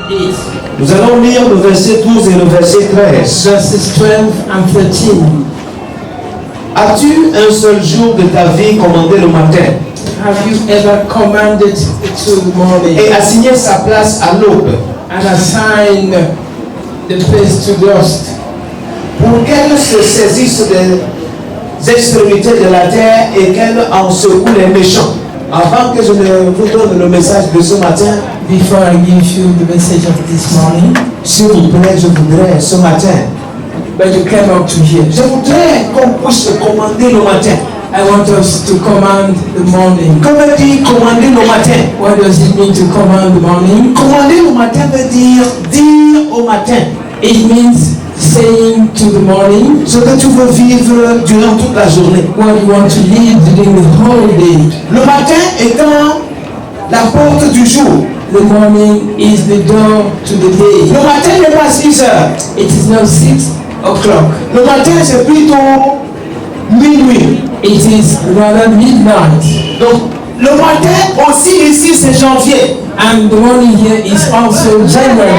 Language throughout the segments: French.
8. Nous allons lire le verset 12 et le verset 13. Verses 12 and 13. As-tu un seul jour de ta vie commandé le matin Have you ever commanded to the morning et assigné sa place à l'aube and assigned the place to dusk pour qu'elle se saisisse des extrémités de la terre et qu'elle en secoue les méchants? Avant que je ne vous donne le message de ce matin, before I give you the message of this morning? s'il vous plaît, je voudrais ce matin, But you came up to here. je voudrais qu'on puisse commander le matin. I want us to command the morning. Que veut dire commander le matin? What does it mean to command the morning? Commander le matin veut dire au matin It means saying to the morning ce que tu veux vivre durant toute la journée. what you want to live during the whole day. Le matin étant la porte du jour. The morning is the door to the day. Le matin n'est pas 6 heures. It is now 6 o'clock. Le matin c'est plutôt minuit. It is rather midnight. Donc le matin aussi ici c'est janvier. And the morning here is also January.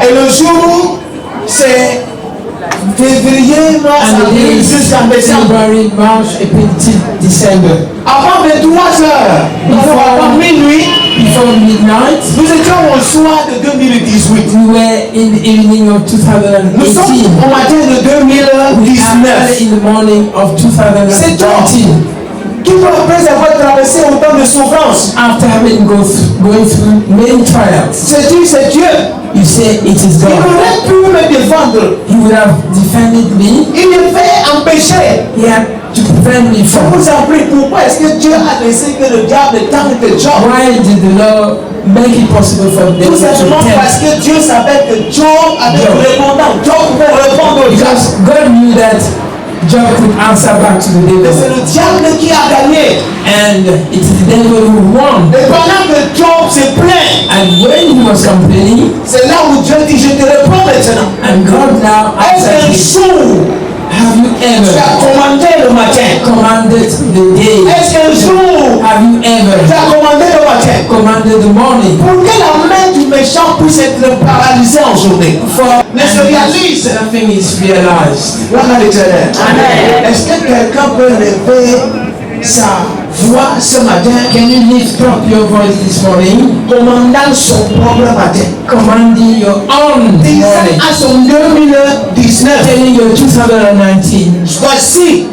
Et le jour c'est février, mars, And it avril is jusqu'à décembre. February, March, April till December. Avant 23 heures, avant minuit, Before midnight, nous étions au soir de 2018. we were in the evening of Nous sommes 2018. au matin de We are 2019. in the morning of 2019. Tout après avoir traversé autant de souffrances, After having going through many trials, c'est Dieu. you say it is Il God. aurait pu me défendre. He would have defended me. Il devait empêcher. He had to prevent me Je from. vous en prie, pourquoi est-ce que Dieu a laissé que le diable tente Job? Why did the Lord make it possible for them Tout to simplement parce tempt? que Dieu savait que Job avait Job. répondant. Job pouvait répondre au diable. Because God knew that Job could answer back to the Mais c'est devil. le diable qui a gagné. And it is the devil who won. Et pendant que Job se plaint, And when he was complaining, c'est là où Dieu dit, je te réponds maintenant. and God now Est-ce answered qu'un him, jour, have you tu ever as commandé le matin? commanded the day? Est-ce qu'un jour, Have you tu ever as commandé le matin? commanded the morning? Pour que la main du méchant puisse être paralysée en journée. Ne se réalise. Nothing is realized. Gloire à l'Éternel. Est-ce que quelqu'un peut lever sa voix ce matin, Can you lift up your voice this morning, commandant son propre matin? commanding your own Disant morning, à son 2019, telling your 2019, voici,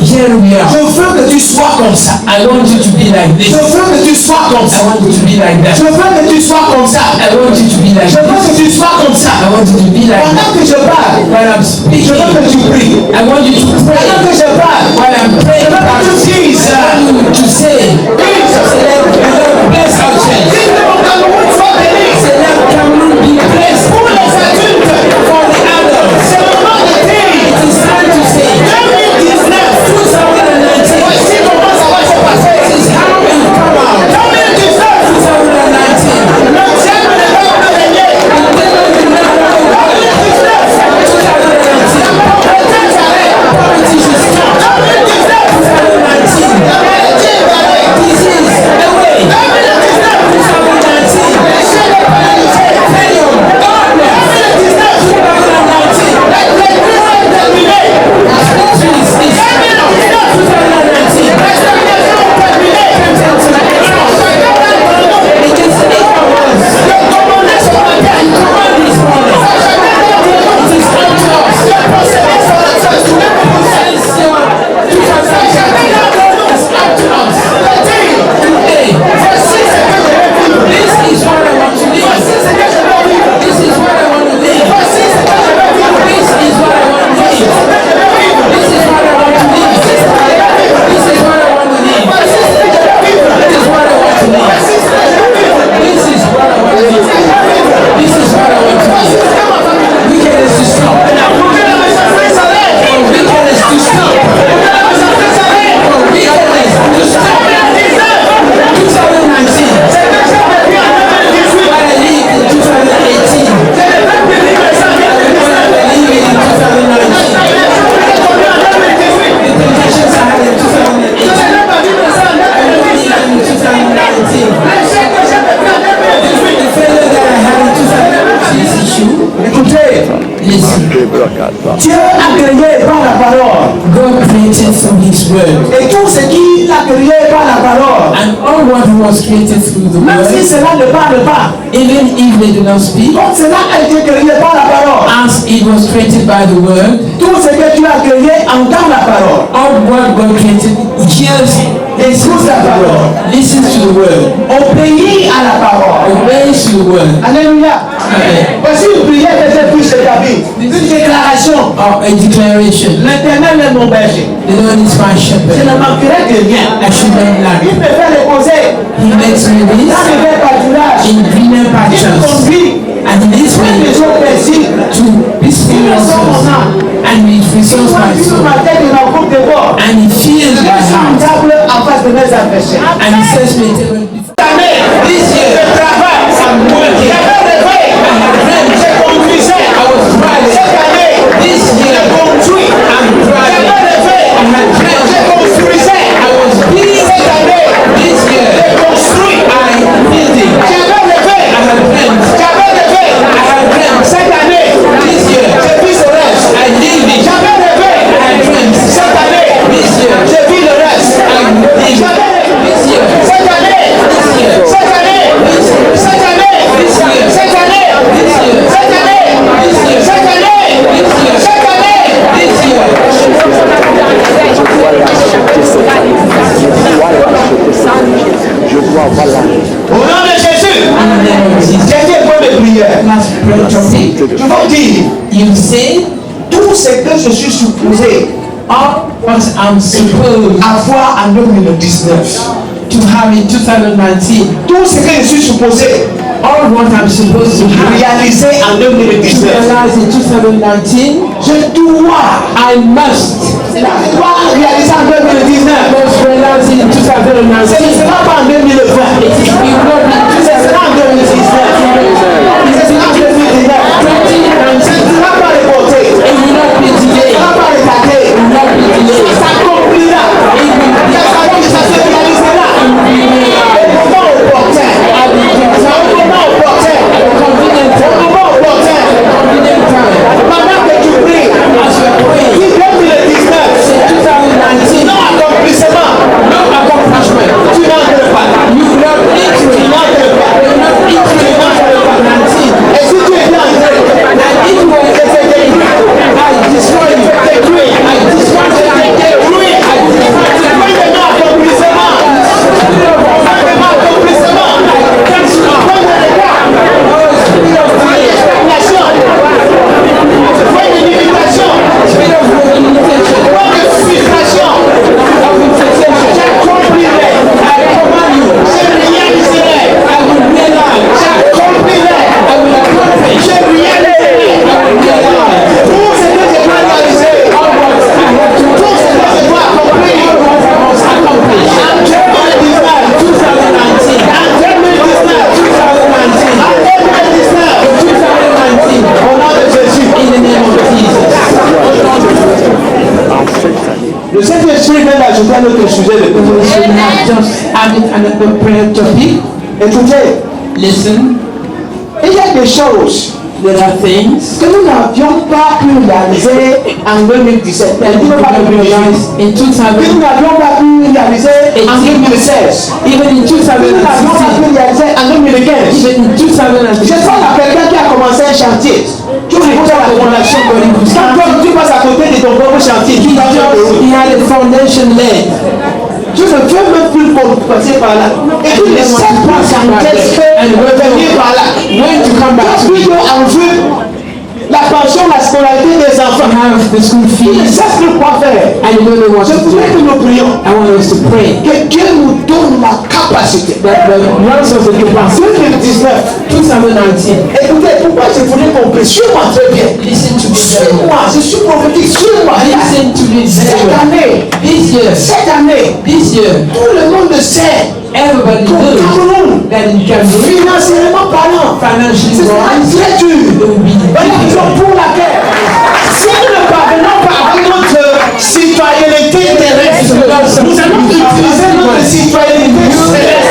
here we je are. veux que tu sois comme ça. I want you to be like Je this. veux que tu sois comme I ça. want you to be like Je that. veux que tu sois comme ça. I want you to be like Je veux this. que tu sois comme I ça. want you to be like Pendant that. que je parle, While I'm je speaking, veux que tu pries. I want you to pray. Pendant que je parle, While I'm je praying, veux que tu dises. I want you to say, say, let bless our church. Dis que mon Cameroun soit béni. Say, let Cameroon be blessed. Pour les adultes, For the adults, c'est le moment de dire. it is time to say, 2019, 2019, voici comment ça va se passer. this is how we come out. 2019, 2019, le diable ne va pas régner. 2019, poverty should stop. 2019, parole. And all what was created through the Même si word, cela ne parle pas, even if they do not speak, donc cela a été créé par la parole. as it was created by the word, Tout ce que tu as créé entend la parole. all what God created hears, Écoute la parole. listens to the word, Obéis à la parole. obeys to the word. Alléluia. Amen. Voici une prière que j'ai pu chez David. Une déclaration. Or a declaration. L'Éternel est mon berger. The Lord is my Je shepherd. ne manquerai de rien. I should not Il lack. me fait reposer He makes me dans this les verts pâturages. in greener Il me pastures, conduit and he leads près me des eaux paisibles. to peaceful waters, and he restores my Il soul, ma tête et ma coupe de bord. and he fills Je my suis une heart, table en face de mes adversaires. and he sets me a table before. Cette année, This je year, travaille. I'm working. J'avais rêvé. I have dreamt. Je conduisais. I was driving. Cette année, This je year, conduis. I'm driving. J'avais rêvé. I had Je dreamt. construisais. I was building. Cette année, This year, je construis. I building. J'avais rêvé. I had dreamt. J'avais rêvé. I had dreamt. Cette année, This year, je vis ce rêve. I live it. J'avais rêvé. I had dreamt. Cette année, This year, je vis le reste. I live J'avais it. rêvé. This year, Cette année, this year, cette année, cette année, this year, cette année, this year, cette année, this year, cette année, this year, cette année. this year. Je dois avoir l'argent. Au nom de Jésus, In the name of Jesus. j'ai fait point de prière. Last prayer topic. Je veux dire, You say, tout ce que je suis supposé all what I'm supposed avoir en 2019, to have in 2019, tout ce que je suis supposé all what I'm supposed to have réaliser en to 2019, realize in 2019, je dois, I must réaliser en 2019. realize it in Ce ne 2019. sera pas en 2020. It will not be Ce sera en 2019. Ce sera en 2019. 2019. Ce ne sera pas reporté. It will not be Ce ne delayed. sera pas retardé. It will not be delayed. Ça accomplira. It will be Ça se réalisera. Au moment opportun. at the Au moment opportun. convenient Au time. moment opportun. Convenient time. Pendant que tu pries, As you are praying, si 2019, say 2019, non accomplissement, no accomplishment. tu n'entres pas. You will not enter Tu it. n'entres pas. You will not enter Tu it. n'entres pas. 19. Et si tu es entré, And it will je te détruis. I destroy you. Je te détruis. I dismantle Je te you. détruis. I dismantle you. Point de non-accomplissement. Point de non-accomplissement. Point de retard. Spirit of Point delay. de stagnation. Point de limitation. Spirit of limitation. Point de frustration. Of infestation. J'accomplirai. I command you. Je réaliserai. I will realize. J'accomplirai. I will accomplish. Je réaliserai. I will realize. Tout ce que je dois réaliser. All what I have to Tout ce que je dois accomplir. all what I must accomplish. En 2019. 2019. En 2019. 2019. En 2019. 2019. Au nom de Jésus. In the name of Jesus. En cette année, Le Saint-Esprit vient d'ajouter un autre sujet de So prière. we have just added another prayer topic. Écoutez, Listen, il y a des choses there are things que nous n'avions pas pu réaliser en 2017. that we Nous n'avions pas pu réaliser. realized in Que nous 2000, n'avions pas pu réaliser en 2016. even in Que nous n'avions pas 2016, pu réaliser en 2015. even in Je 2016. parle à quelqu'un qui a commencé un chantier. Tu écoutes la fondation. Quand toi, tu passes à côté de ton propre chantier, tu vas faire He had a foundation laid. tu ne peux même plus passer par là. Et tu ne sais pas quand est-ce que revenir par là. When to come back Quand to tu it. as en vue la pension, la scolarité des enfants, Have the school tu ne fees. sais plus quoi faire. I don't know what Je to do. voudrais que nous prions. I want us to pray Que Dieu nous donne la capacité. that the grants of the capacity 2019. 2019. Écoutez, pourquoi je voulais qu'on prie? Suis-moi très bien. Listen to me very well. Suis-moi, je suis prophétique. Suis-moi. Listen to me very Cette well. année, This year, tout le monde sait everybody qu'au knows Cameroun, that in Cameroon, financièrement parlant, financially ce sera wise, très it dur. will be Voilà la raison difficult. pour laquelle, si nous ne parvenons pas avec notre citoyenneté terrestre, nous allons utiliser notre citoyenneté céleste.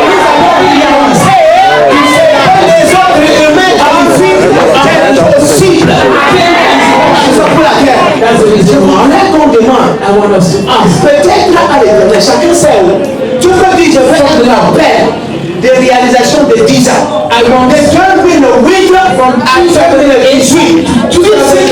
Nous allons réaliser que les autres humains qualifient impossible. C'est pour laquelle That's the je reason why voudrais qu'on demande. I want us to ask. Peut-être à l'éternel, chacun sait. Tu de l'appel de réalisation de 10 ans. The 12 winter from 2018. Tout ce que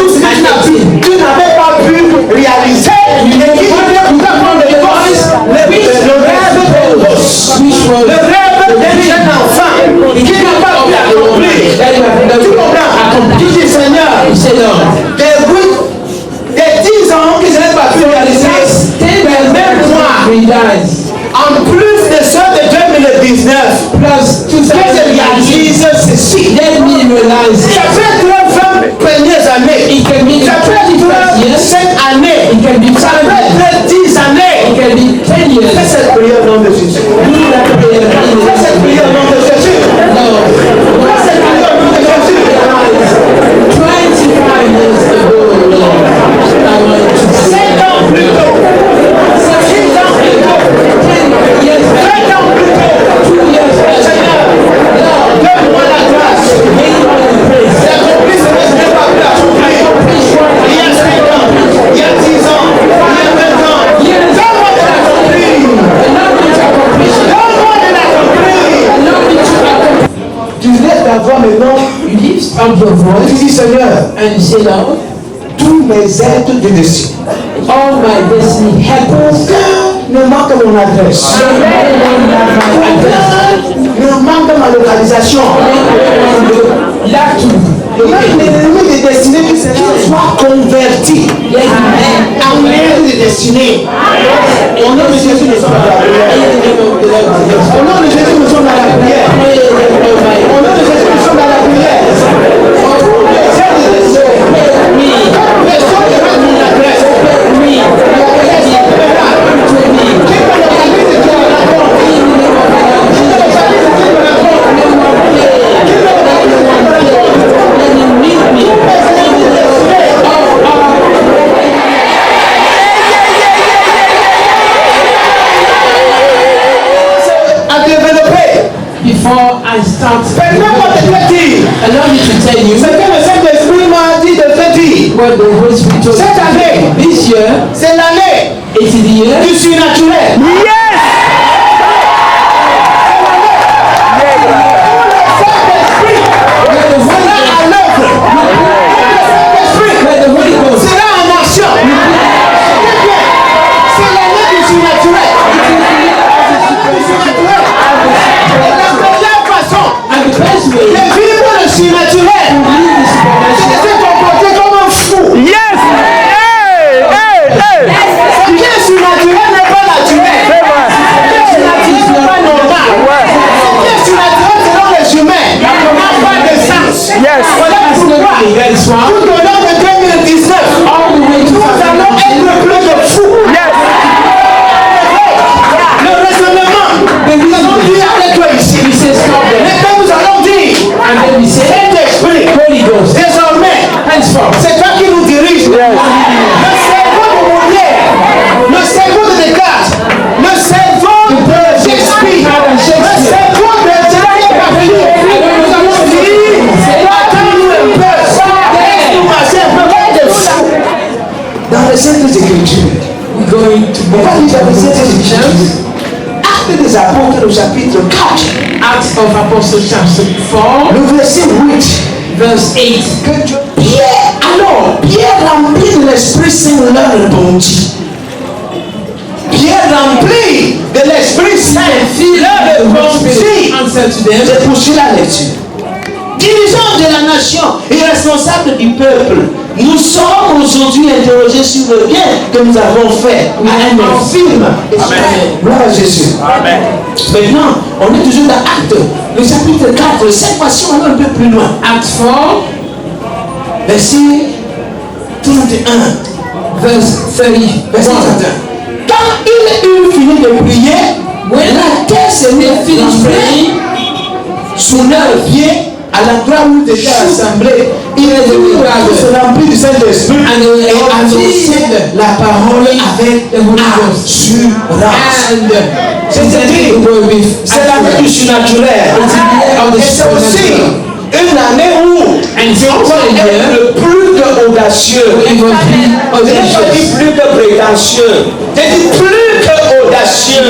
tu n'avais pas pu réaliser, et qui voulait prendre le gosse, le rêve de gosse, le rêve d'un jeune enfant qui n'a pas pu accomplir. Tu comprends? Tu dis Seigneur, des 10 ans que je n'ai pas pu réaliser, même moi, en plus de ceux de 2019, que je réalise ceci. Ça peut être 20 premières années. Ça peut être 7 années. Ça peut être 10 années. Fais cette prière au nom de Jésus. Fais cette prière au nom de Jésus. Fais cette prière au nom de Jésus. 25 years ago, Lord, I want to 7 ans plus tôt. 6 ans plus tôt. 20 ans plus tôt. 2 years Seigneur, donne-moi la grâce. D'accomplir ce que je n'ai pas pu accomplir. Il y a 5 ans, il y a 10 ans, il y a 20 ans. Donne-moi de l'accomplir. Donne-moi de l'accomplir. Tu lèves ta voix maintenant. You lift up your Tu voice dis Seigneur, and you say, Lord, tous mes êtres de dessus. all my destiny helpers. Ne manque mon adresse. Ne manque ma localisation. Même l'ennemi de destinée qui soit converti en maire de destinée. Au nom de Jésus, nous sommes dans la prière. Au nom de Jésus, nous sommes dans la prière. Au nom de Jésus, nous sommes dans la prière. Before I start, Permets-moi de te dire allow me to tell you ce que le Saint-Esprit m'a dit de te dire. what the Holy Spirit told Cette me. année, This year, c'est l'année it is the year du surnaturel. That is why Tout au long de 2019, all the way to nous allons être plein de fous. Le raisonnement, nous allons dire avec toi ici. we say stop there. Maintenant, nous allons dire, And then we say, Saint-Esprit, Holy Ghost, désormais, henceforth, c'est toi qui nous dirige. Le cerveau de Molière, le cerveau de Descartes, le cerveau de Shakespeare, le cerveau de Jérémie Papillon. Nous allons dire, attends-nous un peu, laisse-nous passer un peu de fou. Dans les Saintes Écritures, we're going to on va lire les Saintes go Écritures. Actes des Apôtres, au chapitre 4, Acts of Apostles chapter 4, le verset 8. verse 8. Que Dieu, Pierre rempli de l'Esprit Saint leur répondit. Pierre rempli de l'Esprit Saint leur répondit. Answer to them. J'ai poursuivi la lecture. Dirigeants de la nation et responsables du peuple, nous sommes aujourd'hui interrogés sur le bien que nous avons fait à un film. Gloire à Jésus. Amen. Maintenant, on est toujours dans Actes, le chapitre 4. Cette fois-ci, on va un peu plus loin. Acts 4, Verset 31. verse 30. Verset 31. Quand il eut fini de prier, la terre s'était Finished praying, sous leurs pieds à l'endroit où ils étaient assemblés. Il est devenu se remplir du Saint-Esprit et annoncer la parole avec assurance. C'est-à-dire, c'est l'année du surnaturel. Et c'est aussi une année où on va être le plus audacieux. Je n'ai pas dit plus que prétentieux. J'ai dit plus que audacieux.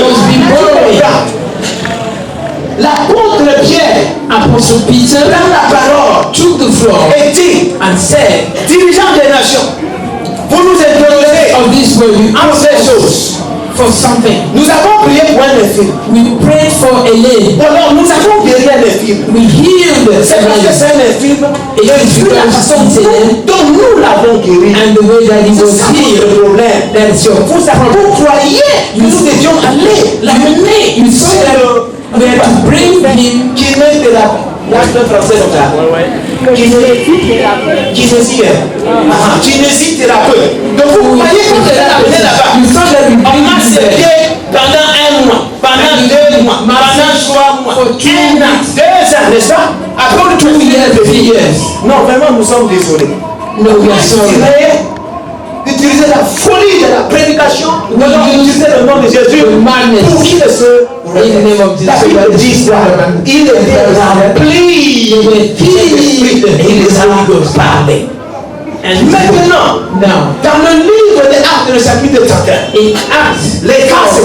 L'apôtre Pierre, Apostle Peter prend la parole took the floor et dit, and said, dirigeants des nations, vous nous interrogez of this word, you en asked ces us choses. for something. Nous avons prié pour un infirme. We prayed for a lame. Bon, non, nous avons guéri un infirme. We healed the C'est parce que lame. c'est un infirme. Et It's puis la because façon it's a lame. dont nous l'avons guéri. And the way that he C'est was ça healed, le problème. that's your Vous croyez que nous devions aller l'amener. You said that we had to bring him. Kinésithérapie. Il y a un français comme ça. Kinésithérapeute. Donc vous croyez que vous allez l'amener là-bas. You thought that we On bring m'a him there. servi pendant un mois, pendant 2 mois, pendant 3 mois, For 2 un an, 2 ans, n'est-ce pas? Après le 2 years, 3 years. Non, vraiment, nous sommes désolés. No, we are sorry. D'utiliser la folie de la prédication, ou alors d'utiliser le nom de Jésus pour qu'il se la Bible dit ça. Il était rempli de l'Esprit et il les a parlé. Maintenant, dans le livre des Actes, le chapitre 31, In Acts, les cas c'est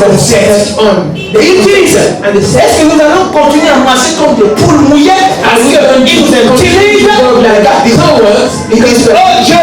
comme ils disent, est-ce que nous allons continuer à marcher comme des poules mouillées? Parce qu'ils nous utilisent ils disent, oh Dieu,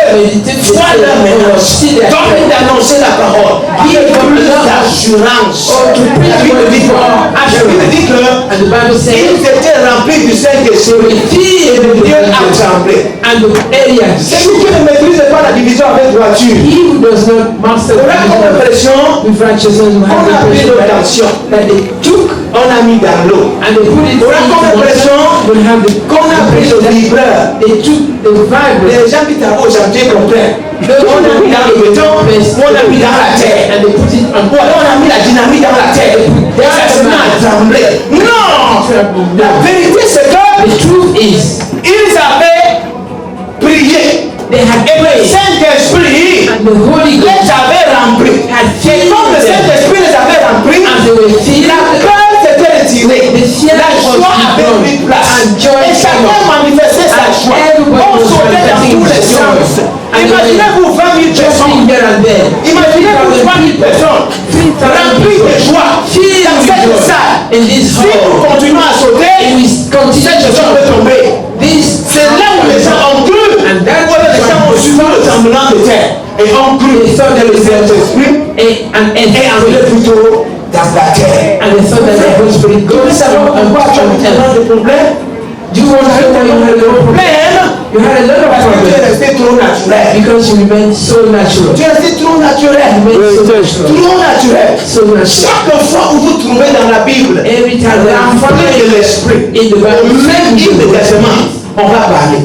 sois là maintenant, donne d'annoncer la parole, donne l'assurance. La Bible dit que and the Bible says, ils étaient remplis du Saint-Esprit et de Dieu a tremblé. and the areas, Celui qui ne maîtrise pas la division avec droiture, he who does not master the on a comme impression, with righteousness will have on a the pris impression notre tension, that they took on a mis dans l'eau. and they put it On a comme into impression will have the qu'on a pris le vibreur. they took the vibrant Les gens qui travaillent au chantier comprennent. On a mis dans le béton, on a mis dans la terre. and they put it on Ou alors on a mis la dynamite dans la terre. Ça se met à trembler. Non! La vérité c'est que the truth is ils avaient prié. they had Et le prayed Saint-Esprit and the Holy les Ghost avait remplis. had Et filled comme le them Saint-Esprit les avait remplis, and they were filled. la peur s'était retirée. The fear La was joie avait gone pris place. and joy Et chacun came up. manifestait sa And joie. everybody On was sautait dans manifesting tous les his joy. sens. And Imaginez-vous 20 000 jumping personnes. here and there. Imaginez-vous 20 000 personnes remplies de joie Filled dans with cette joy salle. in this Si nous hall. continuons à sauter, And we continue cette to chose peut jump. tomber. This C'est là où les gens ont cru. And that's Où les gens ont suivi le tremblement de terre. Et ont cru que le Saint-Esprit and est entré plutôt dans la terre. and they thought that the Holy Spirit Vous voulez goes savoir and pourquoi tu as from tellement heaven. de problèmes? Do you want to know why you had a lot of problems? Problème You had a lot of parce que tu es problems resté trop naturel. because you remained so natural. Tu es resté trop naturel. You remained so natural. Trop naturel. So natural. Chaque fois où vous trouvez dans la Bible Every time that la you famille de find l'esprit, in the Bible, même immédiatement, on va parler.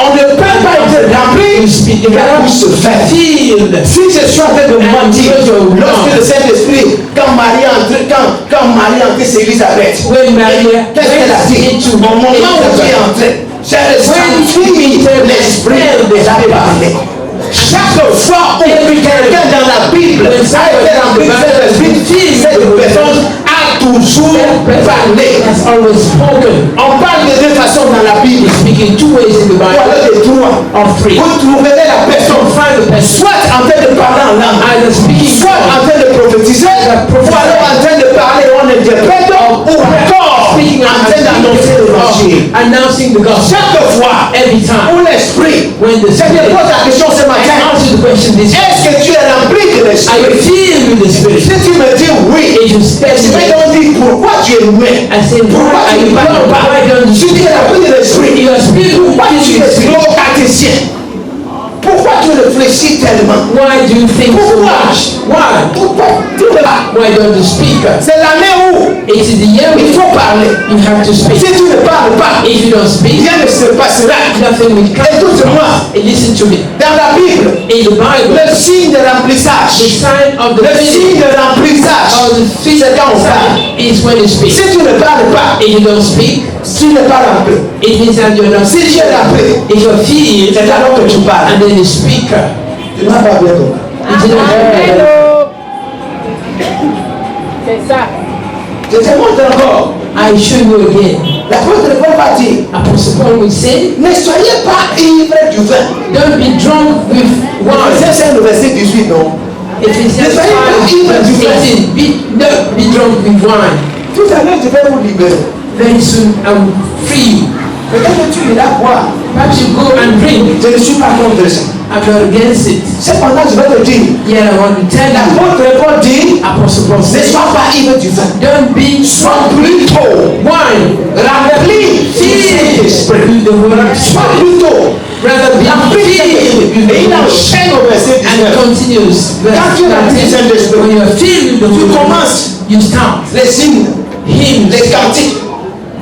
On ne peut pas être rempli et la bouche se fait. filled. Si je suis en train de mentir, lorsque le Saint-Esprit, quand Marie est entrée, c'est Elisabeth. When Maria Qu'est-ce qu'elle a dit? into Au moment où tu es entré, j'ai ressenti l'Esprit et la parlé. Chaque fois où quelqu'un dans la Bible a été rempli de Saint-Esprit, cette personne a toujours parlé. has always spoken. On parle de deux façons dans la Bible. Speaking two ways in the Ou Bible. alors de trois. Or three. Vous trouverez la personne Find the person soit en train de parler en langue, either speaking soit en train de prophétiser, ou alors en train de parler et on interprète, ou encore speaking en train d'annoncer l'évangile. announcing the gospel. Chaque fois Every time. où l'esprit, When the je te Spirit pose la question ce matin, answer the question this way. est-ce que tu es rempli de Are you l'esprit? filled with the Spirit? Si tu me dis oui, If you step je in vais it, donc dire pourquoi tu es muet, I say, pourquoi why are tu you ne parles pas, why don't you si tu es rempli de l'esprit, Your spirit will pourquoi tu fill es you. trop cartésien? Pourquoi tu réfléchis tellement? Why do you think so Pourquoi? much? Why? Pourquoi tu ne parles? Why don't you speak? C'est l'année où It is the year il faut parler. you have to speak. Si tu ne parles pas, If you don't speak, rien ne se passera. nothing will come. Écoute-moi, And listen to me. dans la Bible, In the Bible, le signe de the remplissage, sign of the le signe filling de remplissage, of the c'est quand on parle. sign is when you speak. Si tu ne parles pas, If you don't speak, tu n'es pas rempli. it means that you're not Si tu es rempli, If you're filled, c'est alors que tu parles. and then you speak. Tu n'as pas bien compris. It is not C'est ça. Je te montre encore. I show you again. L'apôtre Paul va dire, Apostle Paul will say, ne soyez pas ivres du vin. don't be drunk with wine. C'est le verset 18, non? If it says Ne soyez pas ivres du vin. don't be drunk with wine. Tout à l'heure, je vais vous libérer. Very soon I will free you. Peut-être que tu es là boire. Perhaps you go and drink. Je ne suis pas contre ça. I'm not against it. Cependant, je vais te dire. Yet I want to tell you. L'apôtre Paul dit, Apostle Paul ne says, sois pas ivre du vin. don't be Sois plutôt wine. rempli du Saint-Esprit. With the Holy Sois Spirit. plutôt Rather be rempli du filled with Saint-Esprit. the Et il Holy enchaîne Spirit. au verset And 19. continues. Quand tu es rempli du Saint-Esprit, When you are filled with the tu Holy commences Spirit, you start les hymnes, hymns les cantiques,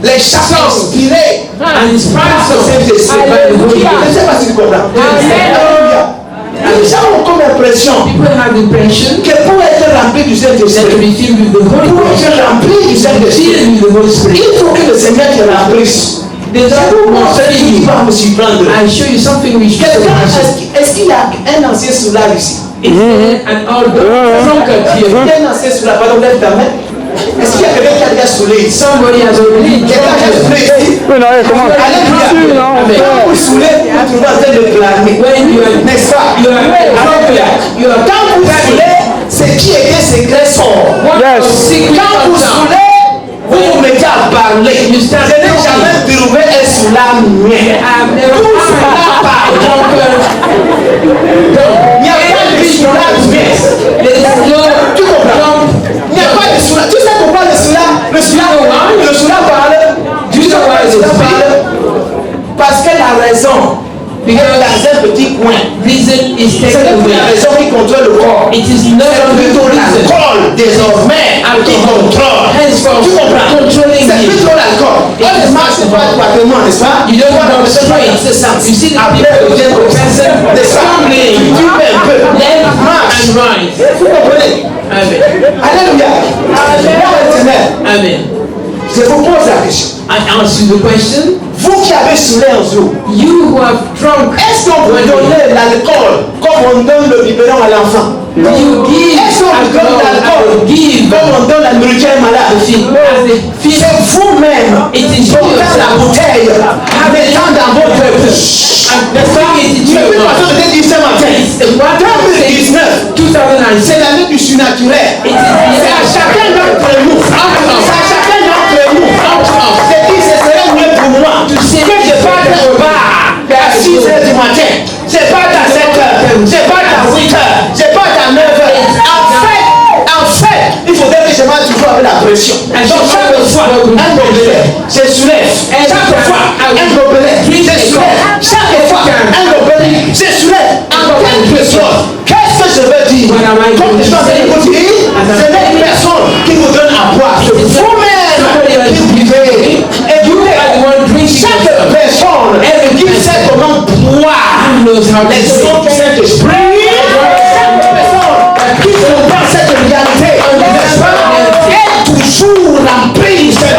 les chansons inspirées and inspired par le songs Saint-Esprit. by the Holy Je ne Spirit. sais pas si tu comprends. Alléluia. Les gens ont comme impression People have the impression que pour être rempli du that to Saint-Esprit, be filled with the Holy pour Spirit, être rempli du Saint-Esprit, filled with the Holy Spirit, il faut que le Seigneur te remplisse. there's C'est no pour more montrer filling qui you. va me surprendre. I show you something which is Quelqu'un, so est-ce qu'il y a un ancien soulard ici? Is there an old drunkard here? Un ancien soulard, pardon, lève ta main. Est-ce qu'il y a quelqu'un qui a déjà soulé ici? Somebody has already Quelqu'un qui a drunk. soulé ici? Oui, non, comment? Alléluia. Quand vous soulez, vous trouvez en train de clamer. When you are N'est-ce pas? you are Alléluia. you are Quand vous soulez, c'est qui était secret sort. one Yes. of secret Quand vous down. soulez, vous vous mettez à parler. Je You start n'ai talking. jamais trouvé un soulard mien. I've never Tout found soulard a parle. drunkard. Il n'y a pas de soulard mien. There is no Tu comprends? drunk. Il n'y a pas de soulard. Tu sais pourquoi le soulard parle? Do you know why Le it soulard is parle? Parce que la raison est dans un petit coin. reason is C'est taken plus la away. raison qui contrôle le corps. It is not C'est only plutôt the reason. l'alcool désormais qui contrôle. Henceforth, Tu comprends? controlling C'est you. plutôt l'alcool. On ne marche pas droitement, n'est-ce pas? You don't Voilà, go c'est pas straight. dans ce sens. You see the Après, people, revient au person n'est-ce pas? stumbling. Tu fais un peu. Left Marche. and right. Vous comprenez? Amen. Alléluia. Maintenant, Amen. je vous pose la question. I ask you the question. Vous qui avez soulé un jour, You who have drunk, est-ce qu'on peut donner l'alcool comme on donne le biberon à l'enfant? you give Est-ce qu'on vous donne l'alcool alcohol, give comme on donne la nourriture à un malade? as a feast. C'est vous-même It is portant you la bouteille, mettant dans votre bouche. N'est-ce pas? It is Je you. peux pas te dire ce matin. 2019, 2006. c'est l'année du surnaturel. C'est à chacun d'entre nous. C'est à chacun d'entre nous. C'est dit, ce serait mieux pour moi que je parte au bar à 6 heures du matin. Je parte à 7 heures. Je parte à 8 heures. Je parte à 9 heures. En fait, il faudrait que je marche toujours avec la pression. Donc chaque fois, un gobelet, je soulève. Chaque fois, un gobelet, je soulève. Chaque fois, un gobelet, je soulève. En quelque sorte, qu'est-ce que je veux dire? Comme je suis en train de vous dire, ce n'est une personne qui vous donne à boire. C'est vous-même qui buvez. Et vous êtes chaque personne qui sait comment boire les sons du Saint-Esprit. Chaque personne qui comprend cette réalité, n'est-ce pas, est toujours remplie du Saint-Esprit.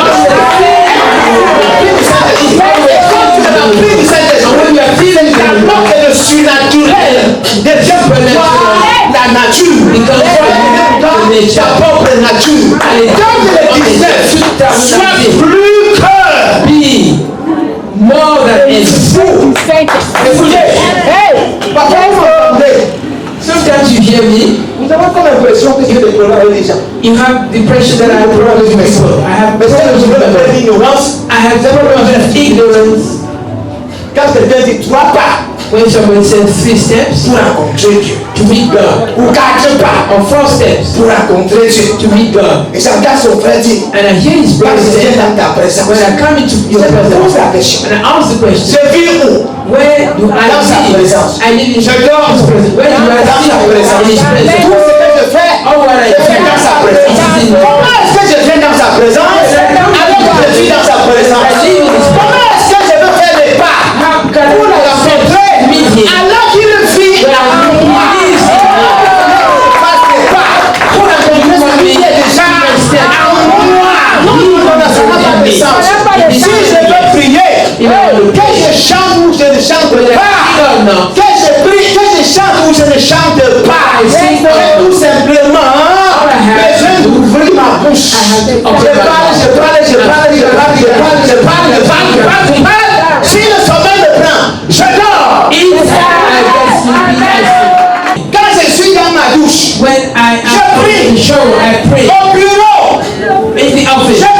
Alors que le surnaturel devient pour toi la nature. Ta propre nature. Dans le 19, sois plus que Be more than ever. fou. Écoutez, papa, vous m'entendez? Sometimes you hear me, Nous avons comme l'impression que Dieu est problèmes avec les gens. you have the impression that I have problems with people. I have Mais c'est problems que je with veux faire people. l'ignorance. I have problems with ignorance. Quand quelqu'un dit 3 pas When someone says 3 steps pour rencontrer Dieu, to meet God, ou 4 pas or 4 steps pour rencontrer Dieu, to meet God, et j'entends son frère dire, and I hear his quand brother je viens say, dans ta présence, when I come into your je me pose presence, la question. and I ask the question, Je vis où? where do I Dans sa live? présence. I live in Je dors his presence. Where do I dans sa live? présence. In his Tout presence. ce que je fais, All what I je fais dans sa présence. Comment est-ce que je viens dans sa présence alors que je suis dans sa présence? Comment est-ce que je veux faire les pas pour le rencontrer alors qu'il vit en moi? Fasse les pas pour rencontrer celui qui est déjà en moi. Non, ça n'a pas de sens. Si je veux prier, que je chante ou je ne chante pas, que je prie, que je chante ou je ne chante pas, j'ai tout simplement besoin d'ouvrir ma bouche. Je parle. Si le sommeil me prend, je dors. Quand je suis dans ma douche, When I am in the shower, I pray. au bureau, In the office, je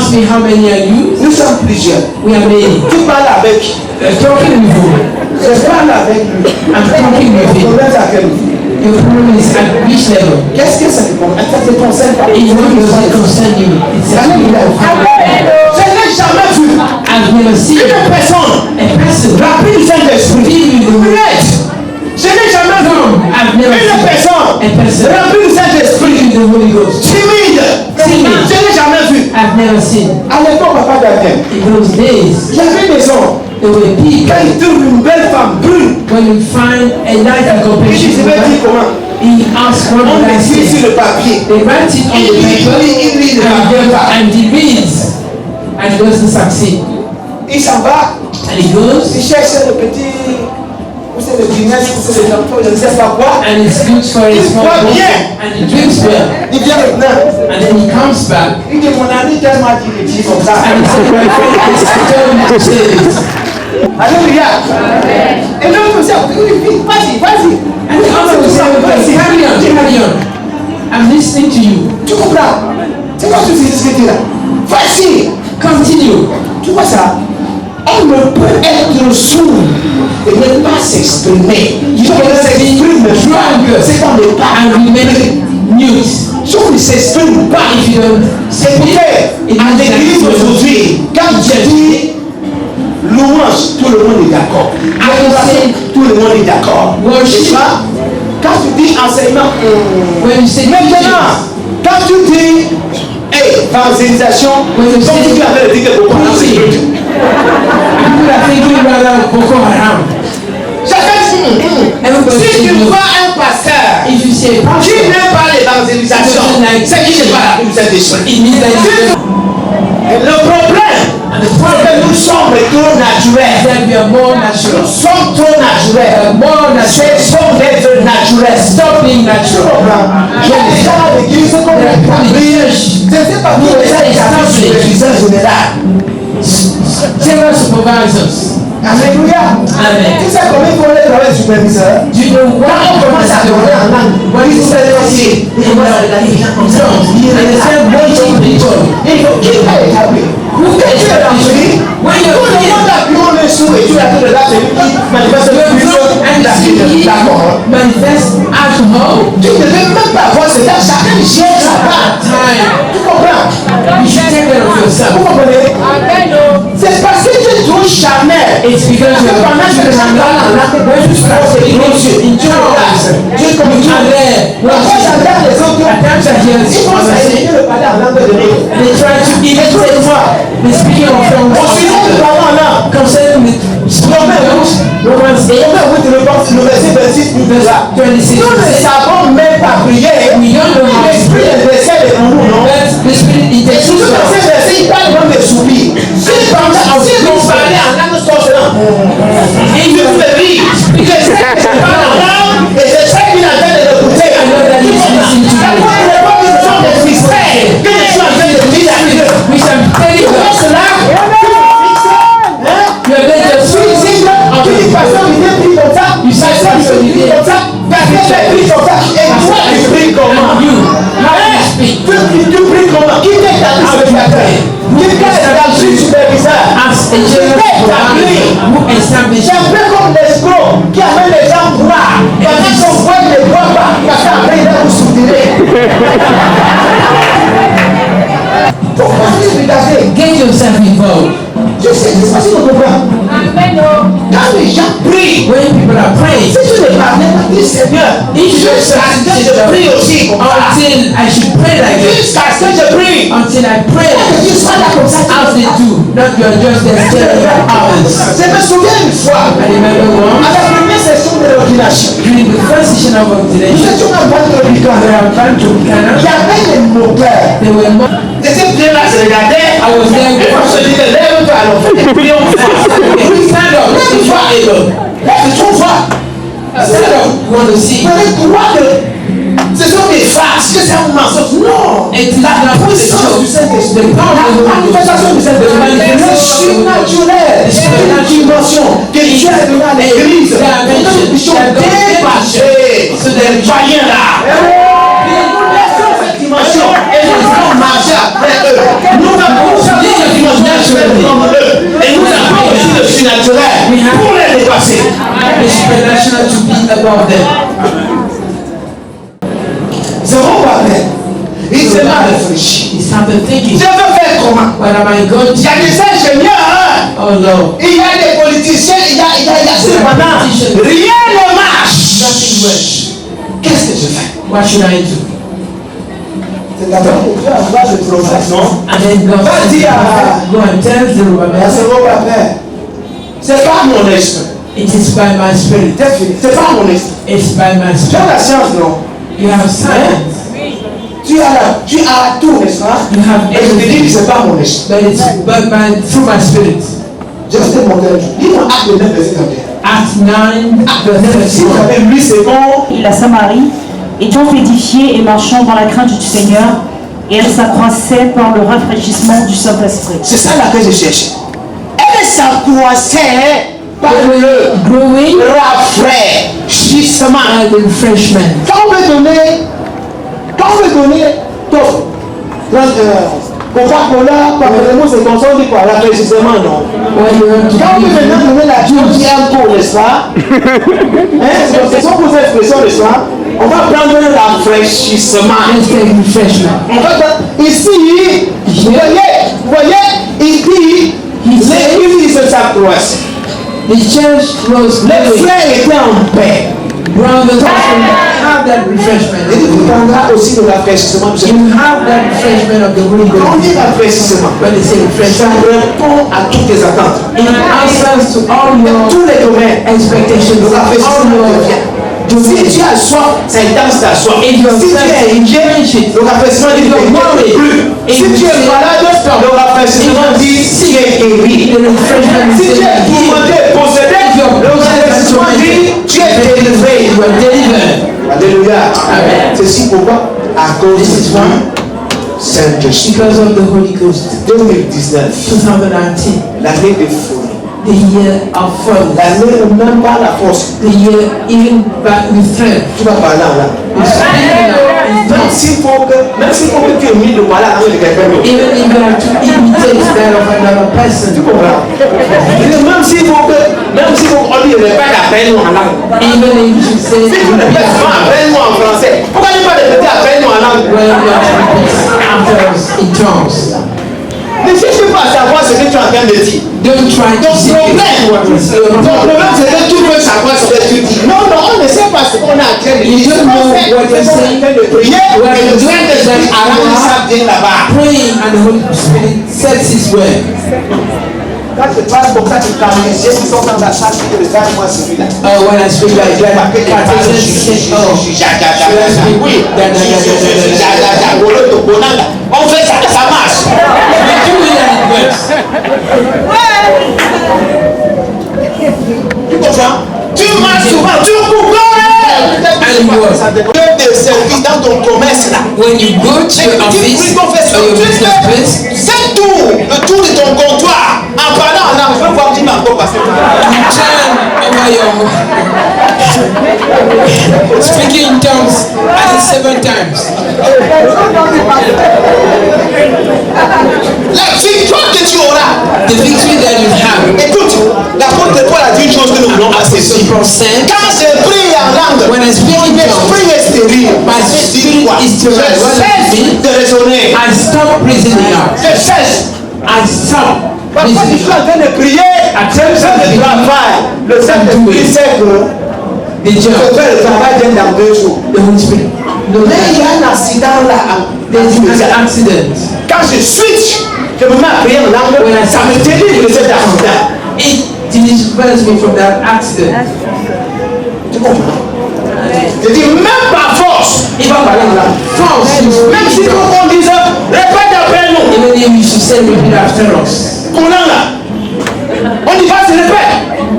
ask me how many are you? Nous sommes plusieurs. We are many. Tu parles avec qui? Talking with you. Je parle avec lui. I'm talking with Le you. problème c'est à quel niveau? Your problem is at which level? Qu'est-ce que ça te concerne? Ça te concerne pas. It doesn't concern you. It's Alléluia. Je n'ai jamais vu I've never seen une personne a person remplie du Saint-Esprit. Muette. Je n'ai jamais vu I've never une seen personne a person remplie du Saint-Esprit. with the Holy Ghost. Timide. Timide. Je n'ai jamais vu. I've never seen. À l'époque, papa Daniel, In those days, il y avait des hommes. there were people. Quand ils trouvent une belle femme brune, When you find a life in ils competition, disent, je vais dire comment? he asks what On did I écrit say? sur le papier. They write it on the paper Il lit le papier. and he reads and he doesn't succeed. Il s'en va. And he goes Il cherche le petit, ou c'est le business, ou c'est les enfants, je ne sais pas quoi. and he looks for his small boit boat bien. and he drinks well. Il vient maintenant. And then he comes back Il dit, mon ami tellement dit des choses comme ça. and he says, my friend is telling me to say this. Alléluia. Et l'autre aussi, il dit, vas-y, vas-y. And the other will say, carry on, carry on. I'm listening to you. Tu comprends? C'est quoi ce que tu dis là? Vas-y. Continue. Tu vois ça? On ne peut être sourd et ne pas s'exprimer. You On can s'exprime be drunk c'est dans le pas. and remain mute. Si on ne s'exprime pas, If you don't c'est speak, pourquoi à l'église aujourd'hui, quand tu dis louange, tout le monde est d'accord. Adoration, tout le monde est d'accord. Worship. C'est ça? Quand tu dis enseignement, when you say maintenant, quand tu dis évangélisation, When you comme say- tu avais dit que beaucoup de people are thinking rather Boko Haram. chacun dit, Everybody si tu says no. vois un pasteur If you say qui pastor, n'aime pas l'évangélisation, c'est qu'il n'est pas la plus Saint-Esprit. it means that you Le problème, c'est que nous sommes trop naturels. that we are more Nous natural. sommes trop naturels. More natural. Cessons d'être naturels. Stop being Tu natural. comprends? Il y a des gens à l'église qu'on a établi. Je ne sais pas qui les a établis sur l'église en général. Several supervisors. Alléluia. Amen. Tu sais combien il faut aller travailler superviseur? Do you know Quand what on commence à parler en langue, il faut aller aussi. Il commence à regarder les gens comme ça. Il regarde bon genre de gens. Il faut qui va établir? Vous faites tu es rempli. When Tout you're le monde a pu on est sous et tu as tout le là, c'est lui qui manifeste le plus and la vie de d'accord. manifest alcohol, Tu ne devais même pas voir, c'est là, chacun gère sa part. time, Tu comprends? you should take care of Vous yourself. comprenez? C'est parce que tu es trop charnel. It's because you're Pendant que les gens parlent en langue, moi je suis là, c'est les gros yeux. Tu relaxes. Dieu comme tu And then, Quand j'entends les autres, at times I hear ils pensent à essayer de parler en langue de Dieu. they try to imitate the speaking of tongues. On se rend de parler en langue. Concerning with Romans 8, Et on va vous réponse le verset 26 nous dira. 26. Nous ne savons même pas prier. We don't know how to L'esprit pray. intercède pour nous, non? But the Spirit Et intercedes surtout for dans us. ces versets, il parle même des soupirs. S'ils vont parler en langue sorcelante, If tu you peux rire. Je sais que je parle en langue et je sais qu'il a en train de l'écouter. I know that he's listening to La you. première fois que ce sont des mystères que je suis en train de dire à Dieu. Which I'm telling Pour you, cela, tu me fixes. Hein? you are going to Tu dis que tu dis pasteur Olivier prie comme ça, pasteur Olivier prie comme ça, pasteur prie comme ça, et toi tu pries comment? you. Hein? Tu pries comment? Qui t'a établi superviseur? Qui t'a établi superviseur? As a general who established C'est un peu comme l'escroc qui amène les gens boire. Pendant qu'on voit ne boit pas, parce qu'après il va vous soutirer. Faut pas se regarder. get yourself involved. Je sais, c'est facile de comprendre. Quand les gens prient, When people are praying, si tu ne parlais pas du Seigneur, jusqu'à ce que je prie aussi comme ça. until I should pray like this, Jusqu'à ce que je prie. until I pray Que tu sois là comme ça. as they do, not you are just there telling others. Je me souviens une fois, I remember à once, la première session de l'ordination, during the first session of nous ordination, étions en train de we regarder. are trying to Il y Buchanan. avait des moteurs. There were more. J'étais bien là, je regardais. I was there Et moi, je disais, lève-toi, alors, prions fort. We stand up. Lève-toi, et lève-toi, Stand up. You want to see? Vous allez croire que ce sont des farces, que c'est un mensonge. Non! It is not La the puissance du Saint-Esprit, The power la of the Holy Ghost. manifestation du Saint-Esprit, le surnaturel, une dimension que Dieu a donnée à l'Église, pour que nous puissions dépasser ces païens-là. Nous laissons cette dimension et nous allons marcher après eux. Nous avons of them. Zéro papel. Il s'est mal réfléchi. He started thinking, Je veux faire comment? what am I going Il y a to do? des ingénieurs, hein? Oh Lord, Il y a des politiciens, il y a cependant, rien ne marche. nothing works. Qu'est-ce que je fais? What should I do? C'est d'abord que Dieu envoie le prophète, non? And then God Va dire à go and tell Zerubbabel, zéro papel. C'est pas mon esprit. it is by my spirit. C'est fini. C'est pas mon esprit. It's by my Tu as spirit. la science, non? You have science. Tu as tout, n'est-ce pas? You have Et je te dis que everything. c'est pas mon esprit. But it's through my spirit. Je vais te montrer un truc. Dis-moi acte 9, verset 31. Acts 9, verse Si vous 31. avez lu, c'est bon. Et la Samarie, étant édifiée et marchant dans la crainte du Seigneur, et elle s'accroissait par le rafraîchissement du Saint-Esprit. C'est ça là que je cherchais. Elle s'accroissait par le Growing rafraîchissement. and refreshment. Quand on veut donner Coca-Cola, pardonnez-moi, c'est comme ça, on dit quoi? Rafraîchissement, non? When you want to Quand on veut maintenant give, donner la chose qui est un pot, n'est-ce pas? C'est ça pour cette expression, n'est-ce pas? On va prendre un rafraîchissement. let's take refreshment. On va prendre, ici, vous voyez, il dit, l'église se s'accroisse. The church was Les growing. frères étaient en paix. Brothers also have that refreshment. Et tu prendras aussi le rafraîchissement du Seigneur. You have that refreshment of the Holy Quand on Ghost. dit rafraîchissement, When they say ça refreshment, répond à toutes tes attentes. it answers to all your Tous les domaines. expectations, Le all rafraîchissement your devient. Si tu as soif, ça intense ta soif. If Si you're tu es inquiet, le rafraîchissement dit If you're worried, plus. Si tu es malade, le rafraîchissement dit tu es guéri. the refreshment Si tu is es tourmenté, possédé, le rafraîchissement dit tu es délivré. you are delivered. Alléluia. Amen. Ceci pourquoi? À cause This is du why. Saint-Esprit. Because of the Holy Ghost. 2019, 2019, l'année de folie. the year of folly, L'année où même pas la force. the year even back with strength. Tu vas parler en là. You're speaking out in Même tongues. s'il faut que tu aies mis de parler en langue de quelqu'un d'autre. Even if you have to imitate that of another Tu person. comprends? Même s'il faut qu'on lui répète appelle-nous en langue. Even if you say Si tu répètes souvent appelle-nous en français, pourquoi ne pas répéter appelle-nous en langue? when you have to repeat after us in tongues. Ne cherche pas à savoir ce que tu es en train de dire. Don't try to Ton seek it. problème, c'est que tu veux savoir ce que tu dis. Non, on ne sait pas ce qu'on est en train de dire. You don't know what you're saying. de prier et le Saint-Esprit arrange ça bien là-bas. Praying and the Holy Spirit sets His word. Quand tu parles comme ça, tu calmes les yeux qui sont dans la salle, tu te regardes, moi, celui-là. Oh, when I speak like that, Catholics say, oh, on fait ça, ça marche. we do it and it works. Tu comprends? Tu marches souvent, tu cours. Des services dans ton commerce là. When you go to your office or your business place, C'est tout, le tour de ton comptoir. En parlant en langue, je veux voir qui m'a encore passé. you turn over your speaking in tongues at least 7 times. La victoire que tu auras. The victory that you have. Écoute, l'apôtre Paul a dit une chose que nous voulons pas Apostle saisir. Paul said, Quand je prie en langue, when I speak mon in tongues, esprit est stérile. my spirit is Je stirred. What does it cesse mean? de raisonner. I stop reasoning out. Je cesse. I stop Parfois, je reasoning suis en out. train de prier. Je le travail. Le Saint-Esprit sait que The je job, fais le travail bien dans 2 jours. the Holy Spirit. No, Mais il y a un accident là. there's an accident. Quand je switch, je me mets à prier en langue. Ça me délivre de cet accident. It delivers me from that accident. Tu comprends? Je dis, même par force, il va parler en langue. False, you Même si speak in nous tongues. on dise, répète après nous. Even if you should say repeat after us. Qu'on a là. On y va, se répète.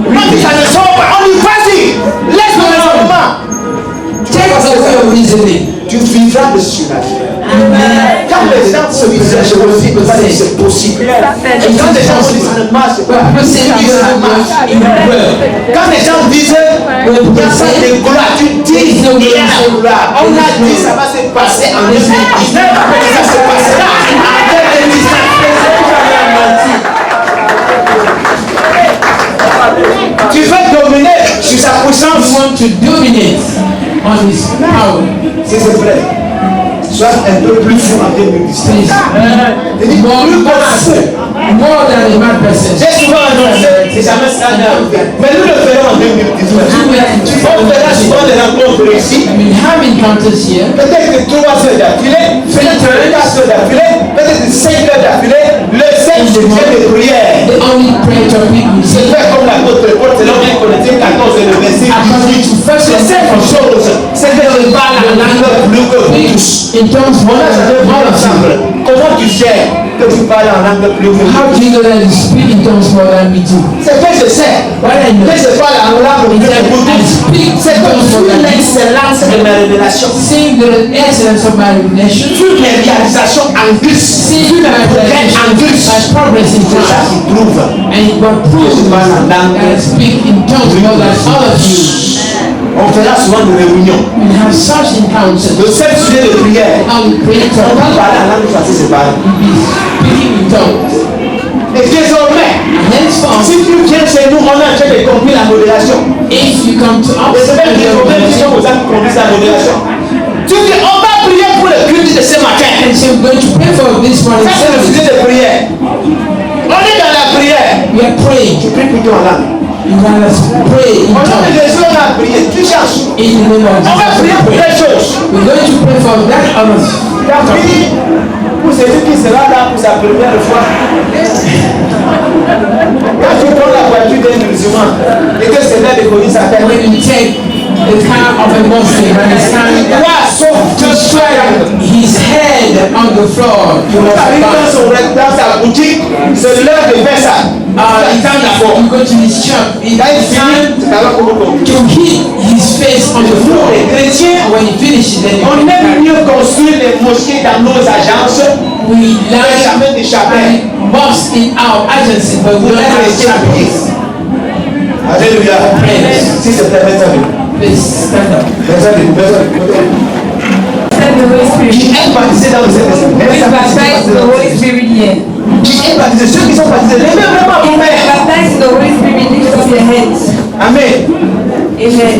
Même si ça ne sort pas, on y va-y. Laisse-moi le moment. Take away your reasoning. Tu vivras de surnaturel. Quand les gens se disent, je me dis que c'est possible. Et quand les gens disent, ça ne marche pas. But people say you have much in the world. Quand les gens disent, il y a pas de gloire, tu dis, il y a la gloire. On a dit, ça va se passer en 2019, ça se passera en 2019. Tu veux dominer sur sa You puissance. want to do dominate on his power. Si c'est vrai, sois un peu plus fou en 2017. Please. More than a mad person. J'ai souvent annoncé, c'est jamais scandale. Mais nous le ferons en 2019. On fera souvent des rencontres ici. I mean, have encounters here. Peut-être que 3 heures d'affilée, peut-être 4 heures d'affilée, peut-être 5 heures d'affilée. Le 5 je viens de prière. The only prayer topic we C'est see. fait comme l'apôtre Paul, selon 1 Corinthiens 14 et le verset 18. C'est cette chose, c'est que je parle en langue plus que vous. In terms On a jamais vu of ensemble. Comment tu sais que tu parles en langue plus que how do you know that you speak in tongues more than me too? C'est que je sais What I know que je parle en langue plus que vous. C'est que vu l'excellence de mes révélations, seeing the excellence of my revelation, vu mes réalisations en Christ, seeing my progrès en Christ, my progress in c'est ça Christ, qui prouve. and it will prove that I speak in tongues more than all of you. On fera souvent des réunions. We have such encounters. Le seul sujet de prière, How we pray on va to parler en langue française, c'est pareil. speaking in tongues. Et désormais, Henceforth, si tu viens chez nous, on a déjà compris la modération. if you come to us, Et c'est même des problèmes qui sont aux âmes qui conduisent la modération. Tu dis, on va prier pour le culte de ce matin. and so we're going to pray for this morning Ça, c'est le service. sujet de prière. On est dans la prière. We are praying. Tu pries plutôt en langue. You gotta pray in On a tongues. Jésus, on a prié. Tu cherches. In the name of On va prier pour Jesus. les choses. We're going to pray for that other. David, pour celui qui sera là pour sa première fois. Quand tu prends la voiture d'un musulman et que c'est là de conduire sa tête, When you take the car of a Muslim and it's time toi, sauf to strike his head on the floor, you must arrive bow. dans sa boutique, c'est l'heure de faire ça. Il attend d'abord. You go to his shop. It's Quand il time finit, c'est alors qu'on va to hit his face on the floor. Les chrétiens, And when he finishes, then on you aime mieux construire des mosquées dans nos agences we que like jamais des chapelles. mosques in our agency, but we Pour don't être have chrétien. chapels. Alléluia. Si c'est très bien, Please stand up. Accept the Holy Spirit. Qui est baptisé dans le Saint-Esprit? Please baptize the Holy Spirit here. Qui est baptisé? Ceux qui sont baptisés, levez vraiment vos If mains. you baptize the Holy Spirit, lift up your hands. Amen. Amen.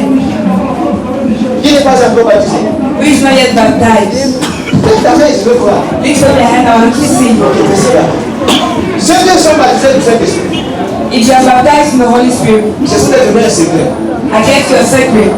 Qui n'est pas encore baptisé? Who is not yet baptized? Lève ta main, je veux voir. Lift up your hand. I want to see. Ok, c'est là. Ceux qui sont baptisés du Saint-Esprit, If you are baptized in the Holy Spirit, c'est ce que je un secret. I get your secret.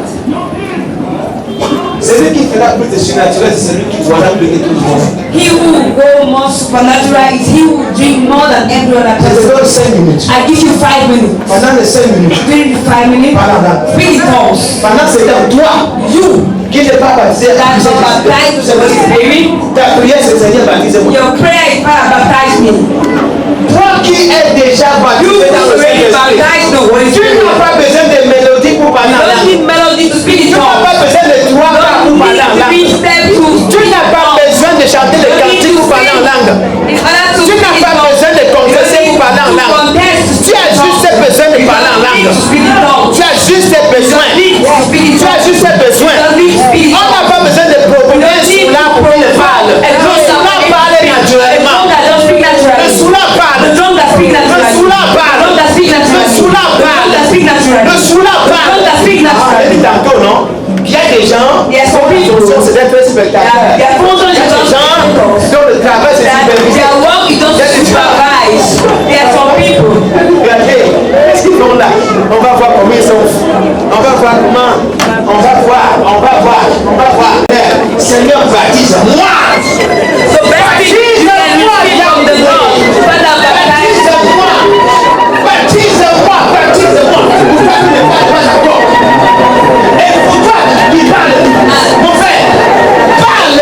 Celui qui fera plus de surnaturel, c'est celui qui voit plus que tout le monde. He who will go more supernatural is he who will drink more than every other Je te person. donne 5 minutes. I give you 5 minutes. Pendant les 5 minutes, During the 5 minutes, parle en langue. speak in tongues. Pendant ce temps, toi, You qui n'es pas baptisé, that are baptized with the Holy Spirit, ta prière, c'est Seigneur, baptisez-moi. your prayer is Father, baptize me. Toi qui es déjà You baptisé dans le already Saint-Esprit, baptized in the Holy tu Spirit. n'as pas besoin de mélodie pour parler You en don't langue. need melody to speak in Tu n'as tongues. pas besoin de 3 pas pour You parler en need langue. 3 steps to Tu n'as pas besoin de chanter les cantiques pour parler en langue. Tu n'as pas besoin de confesser pour parler en langue. Tu as juste besoin de parler en langue. Tu as juste besoin. Tu as juste besoin. On n'a pas besoin de proposer un soula pour qu'on le parle. Le soula parle naturellement. Le soula parle. Le soula parle. Le soula parle. Le soula parle. Ah, elle dit tantôt, non? Il y a des gens qui sont c'est très spectaculaires. Il y a des gens dont le travail c'est supervisé. Regardez, qu'est-ce qu'ils font là? On va voir comment ils sont. On va voir comment. On va voir. Seigneur, baptise-moi. Baptise-moi. Pourquoi tu ne parles pas encore? Et pourquoi tu parles? Mon frère, parle.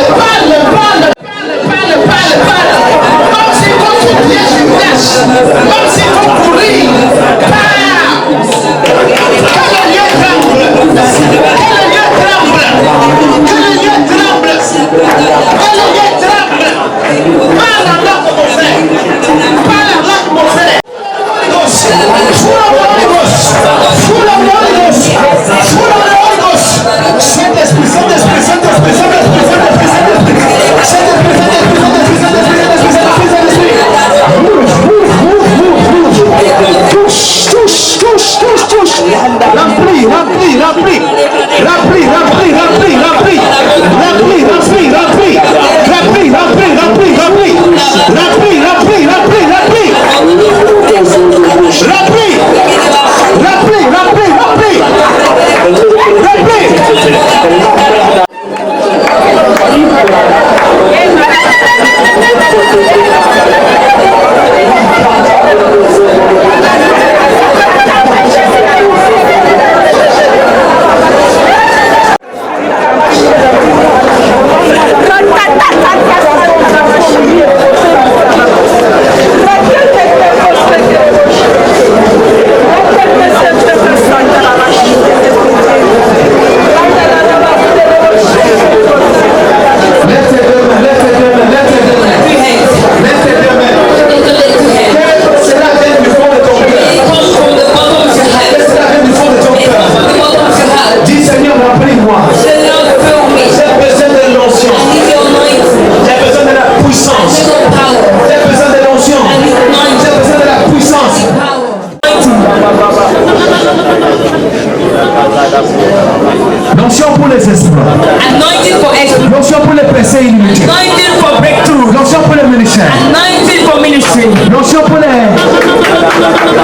L'onction pour les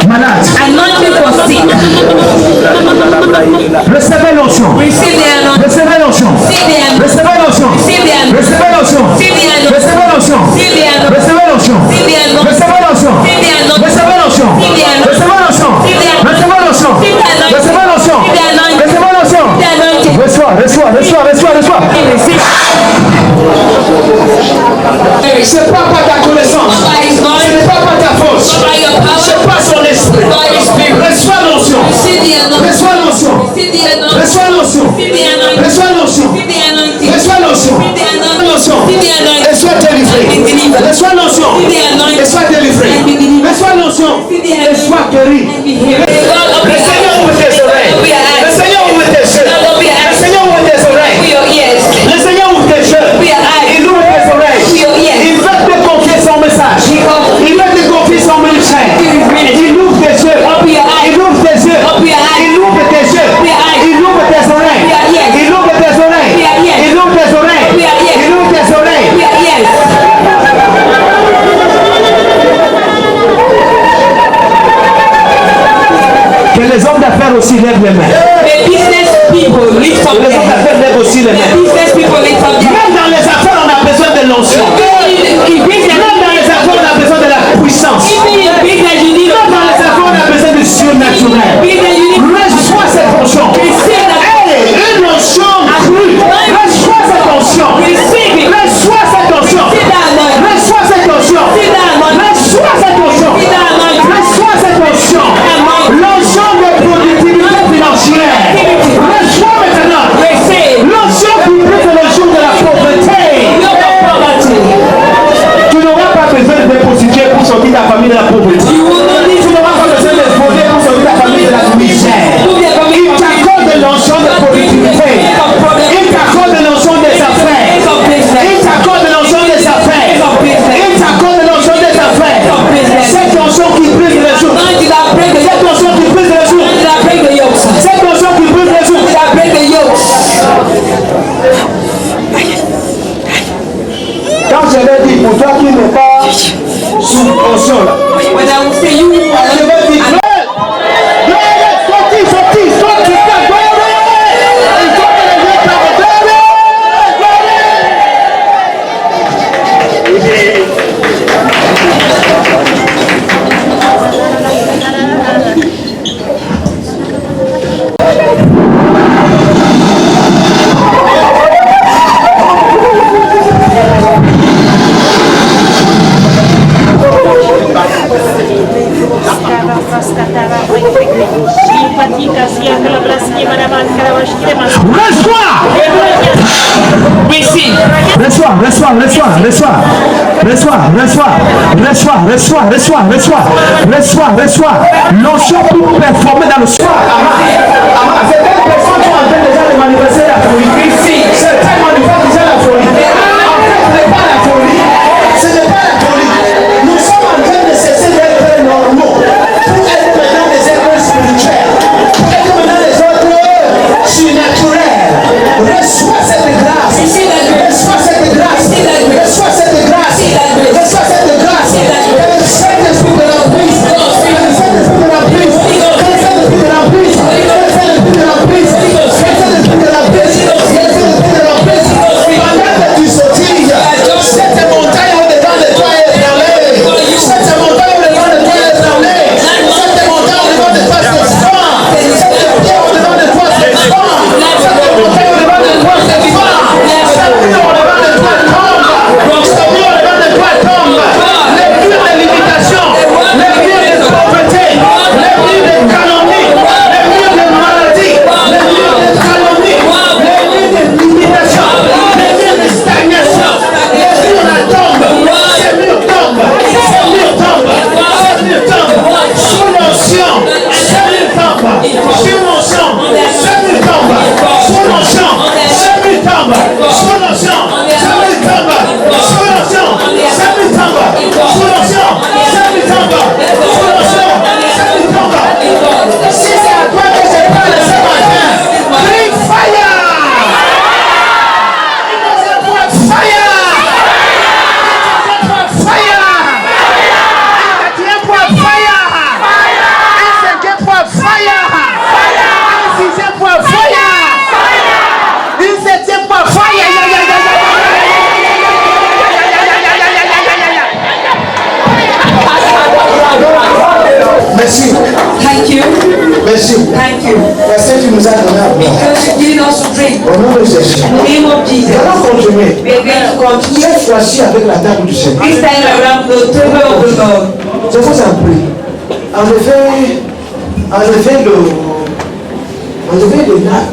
malades. Anointing for sick. Recevez l'onction. Receive the anointing. Recevez l'onction. Recevez l'onction. Recevez l'onction. Recevez l'onction. Recevez l'onction. Recevez l'onction. Recevez l'onction. Recevez l'onction. Recevez l'onction. Recevez l'onction. Recevez l'onction. Reçois. C'est pas par ta connaissance. Ce n'est pas par ta force. C'est pas son esprit. Reçois l'onction. Reçois l'onction. Reçois l'onction. Reçois l'onction. Reçois l'onction. Et sois délivré. Reçois l'onction. Et sois délivré. Reçois l'onction. Et sois guéri. Le Seigneur ouvre tes oreilles. Le Seigneur ouvre tes yeux. Le Seigneur ouvre tes oreilles. Le Seigneur ouvre tes yeux. Il ouvre tes oreilles. Il veut te confier son message. Il veut te confier son ministère. Il ouvre tes yeux. Il ouvre tes yeux. Il ouvre tes yeux. Il ouvre tes oreilles. Il ouvre tes oreilles. Il ouvre tes oreilles. Il ouvre tes oreilles. Que les hommes d'affaires aussi lèvent les mains. The business people lift up Les their hommes hands. d'affaires lèvent aussi les The mains. business people lift up their hands. Même dans les affaires, on a besoin de l'onction. Même dans les affaires, on a besoin de la puissance. Même dans les affaires, on a besoin de surnaturel. Reçois cette onction. Hey, une onction crue. Reçois cette onction. Reçois cette onction. Reçois cette onction. Reçois cette onction. Reçois cette onction. L'onction de productivité financière. Reçois maintenant. L'onction qui brise le jour de la pauvreté. Tu n'auras pas besoin de dépositer pour sortir ta famille de la pauvreté. Tu n'auras pas besoin de voler pour sortir ta famille de la misère. Il t'accorde l'onction de productivité. Il t'accorde l'onction des affaires. Il t'accorde l'onction des affaires. Il t'accorde l'onction des affaires. Cette onction qui brise le jour. Cette onction qui brise le jour. Cette onction qui brise le jour. Quand je l'ai dit, pour toi qui n'es pas sous onction là, When I will say you je vais dire, sorti, il faut que les gens parlent. Reçois. L'onction pour performer dans le soir. Certaines personnes sont en train déjà de manifester la folie. Certains manifestent déjà la folie. En fait, ce n'est pas la folie. Ce n'est pas la folie. Nous sommes en train de cesser d'être normaux pour être maintenant des êtres spirituels. Pour être maintenant des êtres surnaturels. Reçois cette grâce. Reçois cette grâce. Reçois cette grâce. Reçois cette grâce. Saint-Esprit de la prise. Saint-Esprit de la prise. Saint-Esprit de la prise. Saint-Esprit de la prise. Saint-Esprit de la prise. Merci. Thank you. Parce que tu nous as donné à boire. Because you did us to drink. Au nom de Jésus. In the name of Jesus. Nous allons continuer. We are going to continue. Cette fois-ci avec la table du Seigneur. This time around the table of the Lord. Je vous en prie. Enlevez le lac.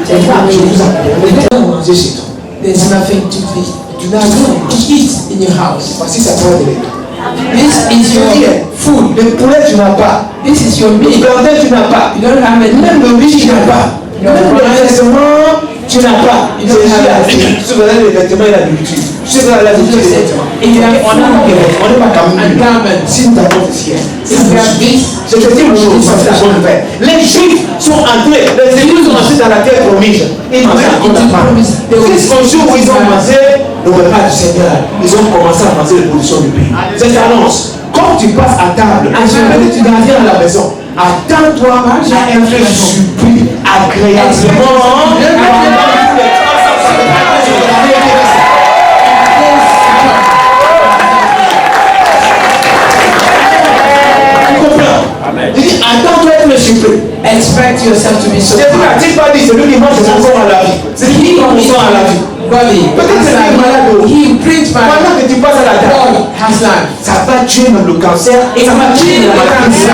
C'est là que je vous appelle. Enlevez manger chez toi. There's nothing to eat. Tu n'as rien à manger. Eat in your house. Voici ça toi de l'état. This is your food. Le poulet tu n'as pas. This is your Le meat. blondin tu n'as pas. You don't have any. Même le riz tu n'as pas. Même le vêtement tu n'as pas. You don't have anything. Si vous avez les vêtements, il a l'habitude. Si vous avez l'habitude des vêtements. If you have On n'est pas comme and garments, si nous avons des ciels. if you have this, Je te dis une chose, c'est la bonne nouvelle. Les Juifs sont entrés, les Juifs sont entrés dans la terre promise. Ils mangeaient la bonne part. Jusqu'au jour où ils ont mangé le repas du Seigneur, ils ont commencé à manger les productions du pays. C'est annonce. Quand tu passes à table, tu n'as rien à la maison. Attends-toi à être surpris agréablement. Attends-toi à être surpris. expect yourself to be Jésus surprised. n'a-t-il pas dit, c'est lui qui mange son corps à la vie. C'est lui qui mange son corps à la vie. Body Peut-être c'est lui malade. he brings my Pendant que tu passes à la table, body has life. ça va tuer même le cancer et ça va tuer la maladie.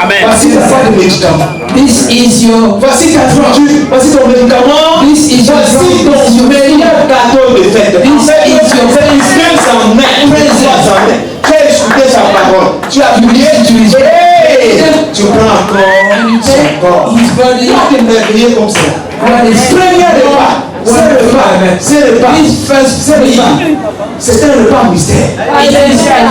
Amen. Voici ta fois de médicament. This is your Voici ta drogue. Voici ton médicament. This is your Voici ton meilleur cadeau de fête. This is your Dieu s'en met. Tu as écouté sa parole. Tu as prié. Tu prends encore. and you take Encore. his body. Tu as merveilleux comme ça. What is Premier repas. C'est le repas. This first C'est le repas. C'est un repas mystère. It is a Je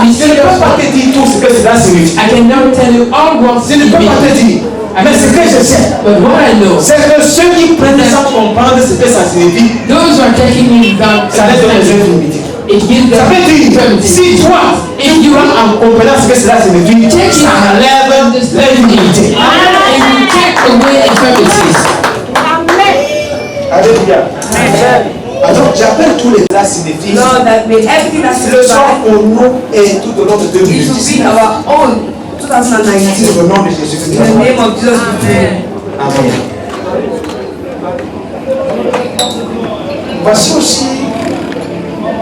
ne mysterious peux pas te dire tout ce que cela signifie. I cannot tell you all what Je ne it peux pas te means. dire. Mais ce que je sais, But what I know, c'est que ceux qui prennent sans comprendre ce que ça signifie, those who are taking it without ça laisse les infirmités. it gives Ça them veut dire, infirmity. si toi, tu prends en comprenant ce que cela signifie, ça enlève l'infirmité. And you take away infirmities. Alléluia. Alors, j'appelle tous les cela signifie. Lord, that made everything that Le soir signifies au nom et tout au long de it should 2019. be our own 2019. C'est au nom de Jésus que In nous the avons. name of Jesus, we pray. Amen. Voici aussi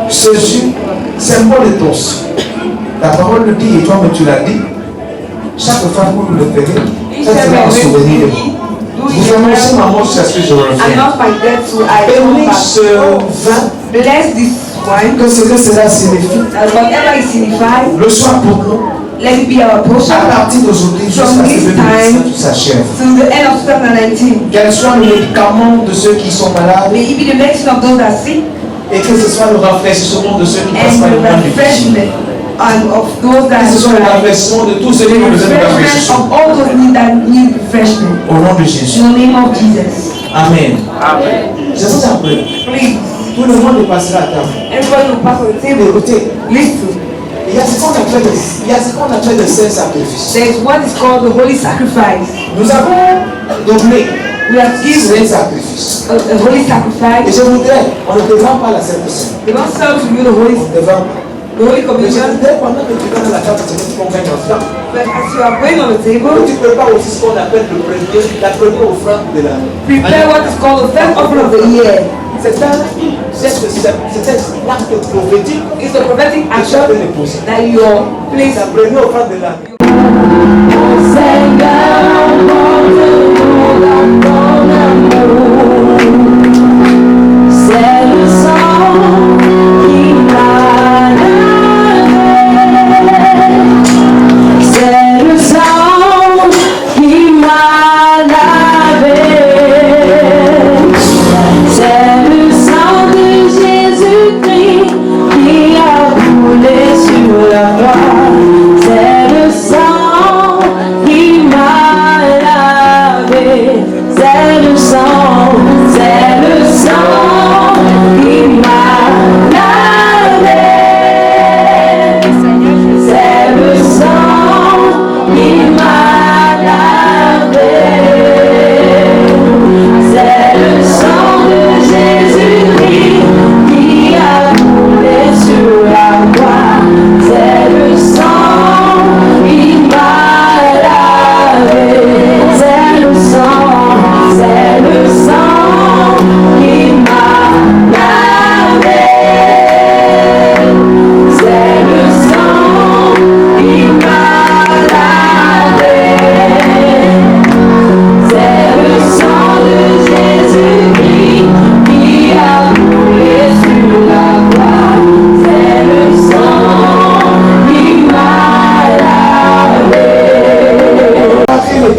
ce jus, symbole de tous. La parole le dit et toi-même tu l'as dit. Chaque fois que vous le ferez, ça sera un souvenir de vous. Vous annoncez ma mort jusqu'à ce que je And revienne. not my death, so I come Bénis back. ce vin, Bless this wine, que ce que cela signifie. that whatever it signifies, Le soir pour nous, let it be our portion à partir d'aujourd'hui jusqu'à ce que 2019 s'achève. to the end of 2019. Quel soit le médicament de ceux qui sont malades May it be the medicine of those that are sick et que ce soit le rafraîchissement de ceux qui passent and par the le moment du refreshment and of those that Que ce soit le are rafraîchissement de tous ceux qui ont the besoin de refreshment rafraîchissement. of all those that need refreshment. Au nom de Jésus. In the name of Jesus. Amen. Je vous en prie. Please, Tout le monde passera à table. everybody will pass on the table. Écoutez, Listen. il y a ce qu'on appelle le saint sacrifice. There is what is called the holy sacrifice. Nous avons donné We have le given saint sacrifice. a holy Et sacrifice. je voudrais, on ne devant pas la sainte sainte. We don't serve to you the holy, On ne devant pas. the holy Mais je communion, voudrais, pendant que tu vas dans la table, tu vas convaincre l'enfant. but as you are going on the table, Tu prépares aussi ce qu'on appelle la première offrande de l'année. prepare what is called the first offering of the year. C'est un acte prophétique It's a prophetic que tu as action déposé. that you are placed. La première offrande de l'année. C'est le sang qui m'a lavé. C'est le sang qui m'a lavé. C'est le sang de Jésus-Christ qui a coulé sur la croix. C'est le sang qui m'a lavé.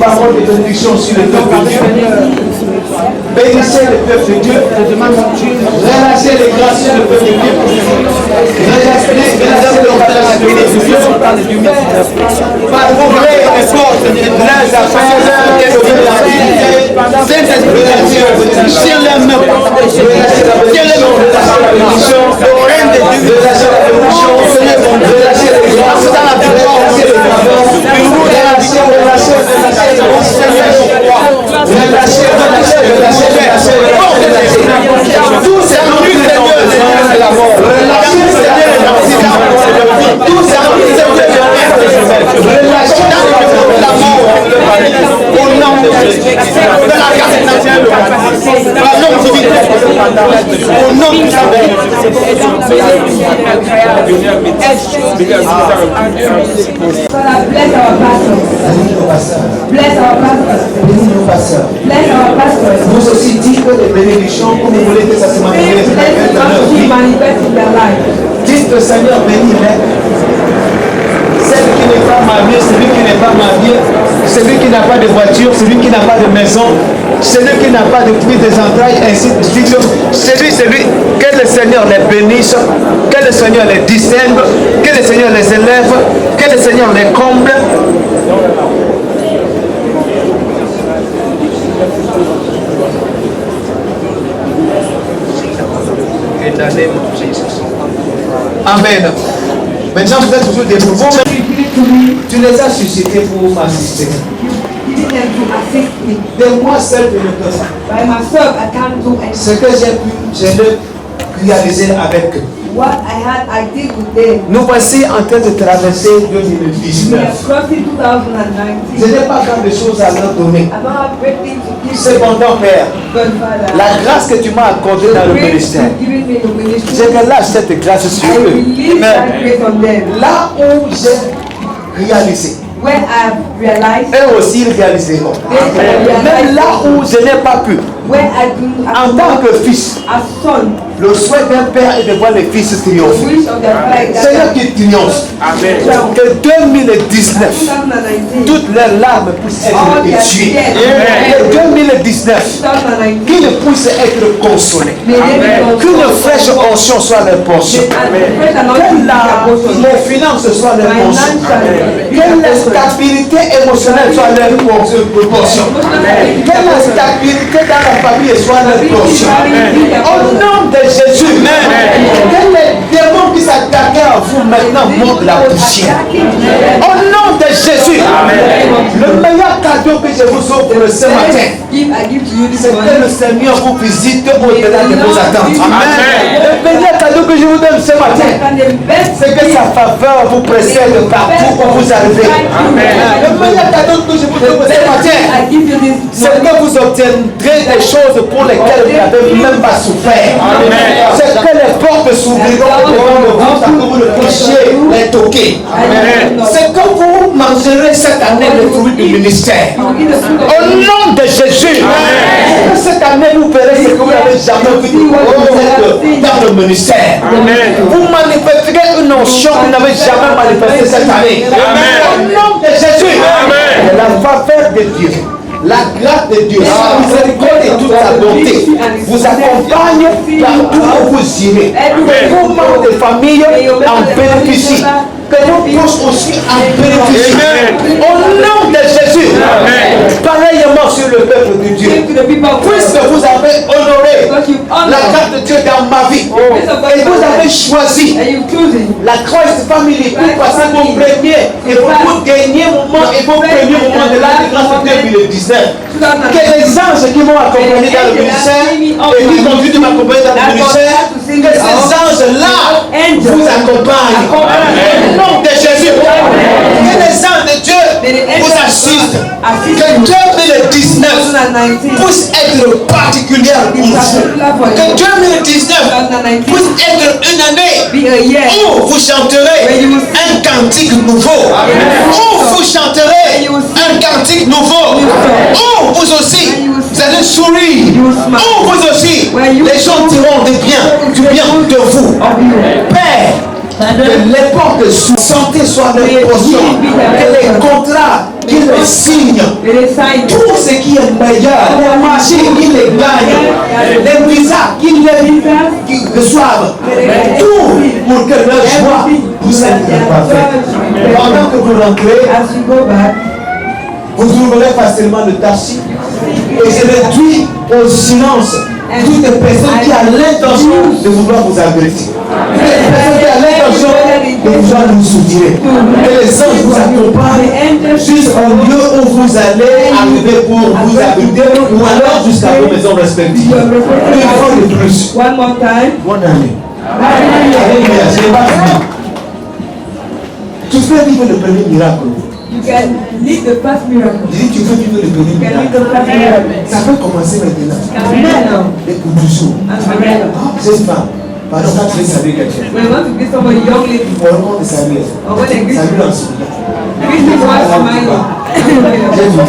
parole de bénédiction sur le peuple de Dieu. Bénissez le peuple de Dieu. Relâchez les grâces sur le peuple de Dieu. Relâchez le peuple de Dieu. Par vos vraies portes, les affaires, sur la main. Sur la bénédiction. Au règne de Dieu. Relâchez la bénédiction. Relâchez les grâces. Relâchez les faveurs. Tout c'est rempli de l'amour. Tout c'est rempli de l'amour. Au nom de Jésus. De la grâce nationale. Au nom de Bless our pastor. Bless our pastor. Bless our pastor. Vous aussi dites que les bénédictions, comme vous voulez que ça se manifeste dans notre vie. Dites au Seigneur, bénis-les. Celle qui n'est pas mariée, celui qui n'est pas marié, celui qui n'a pas de voiture, celui qui n'a pas de maison, celui qui n'a pas de fruits des entrailles, ainsi de suite. Celui, que le Seigneur les bénisse, que le Seigneur les distingue, que le Seigneur les élève, que le Seigneur les comble. Amen. Maintenant, vous êtes toujours debout. Tu les as suscités pour m'assister. De moi seul, je ne peux pas. By myself, I can't do anything. Ce que j'ai pu, je l'ai réalisé avec eux. What I did with them. Nous voici en train de traverser We 2019. have crossed 2019. Je n'ai pas grand de choses à leur donner. I don't have great things to give. Cependant, Père, But Father, la grâce que tu m'as accordée dans le ministère, giving me the ministry, je relâche cette grâce sur I eux. release that grace on them. Là où j'ai réalisé, When I have realized, eux aussi ils réaliseront. Même là où je n'ai pas pu, when I do, en tant que fils, as son, le souhait d'un père est de voir les fils the triompher. wish of their father, Seigneur qui triomphe. Que 2019, 2019, toutes les larmes puissent être essuiées. Que 2019, 2019, qu'ils puissent être consolés. Qu'une fraîche onction soit leur portion. Que les finances soient leur portion. Que la stabilité émotionnelle soit leur portion. Que la stabilité dans la famille soit leur portion. Au nom de Jésus, que les démons qui s'attaquaient à vous maintenant montent la poussière. Au nom de Jésus, le meilleur cadeau que je vous offre ce matin, c'est que le Seigneur vous visite au-delà de vos attentes. Le meilleur cadeau que je vous donne ce matin, c'est que sa faveur vous précède partout où vous arrivez. Le meilleur cadeau que je vous donne ce matin, c'est que vous obtiendrez des choses pour lesquelles vous n'avez même pas souffert. C'est que les portes s'ouvriront devant le ventre que vous le puissiez les toquer. C'est que vous mangerez cette année le fruit du ministère. Au nom de Jésus, cette année vous verrez ce que vous n'avez jamais vu dans le ministère. Vous manifesterez une onction que vous n'avez jamais manifestée cette année. Au nom de Jésus, la faveur de Dieu, la grâce de Dieu, sa miséricorde et toute sa bonté vous accompagne partout où vous irez. Que vos membres de famille en bénéficient. Que vos proches aussi en bénéficient. Au nom de Jésus, pareillement sur le peuple de Dieu. Puisque vous avez honoré la grâce de Dieu dans ma vie et vous avez choisi la Christ Family pour passer vos premiers et vos derniers moments et vos premiers moments de la grâce de Dieu 2019. Que les anges qui m'ont accompagné dans le ministère et qui continuent de m'accompagner dans le ministère, que ces anges-là vous accompagnent. Au nom de Jésus, que les anges de Dieu vous assistent. Que 2019 puisse être particulière pour vous. Que 2019 puisse être une année où vous chanterez un cantique nouveau. Où vous chanterez un cantique nouveau. Où vous aussi, vous allez sourire. Où vous aussi, les gens diront du bien de vous. Père, que les portes de santé soient leur portion. Que les contrats qu'ils les signes. Et les signes. Tout ce qui est meilleur, les marchés, ils les gagnent. Les visas, qu'ils reçoivent. Tout pour que leur joie puisse être parfaite. Pendant que vous rentrez, As you go back, vous trouverez facilement le taxi. Et je réduis au silence toutes les personnes qui ont l'intention de vouloir vous agresser. Toutes les personnes qui ont l'intention de vouloir nous soutirer. Que les anges vous accompagnent jusqu'au lieu où vous allez arriver pour vous abriter ou alors jusqu'à vos maisons respectives. Une fois de plus. one more time. Bonne année. Alléluia, je n'ai pas fini. Tu peux vivre le premier miracle. You can live the first miracle. Je dis, tu veux vivre le premier You can live miracle. the first miracle. Ça peut commencer maintenant. Now, Et pour toujours. and forever. Cette femme, pardon, quand tu veux saluer quelqu'un, When you want to greet somebody, young lady, on te salue. or when they greet Salut you, en souriant. greet me once smiling. J'ai vu.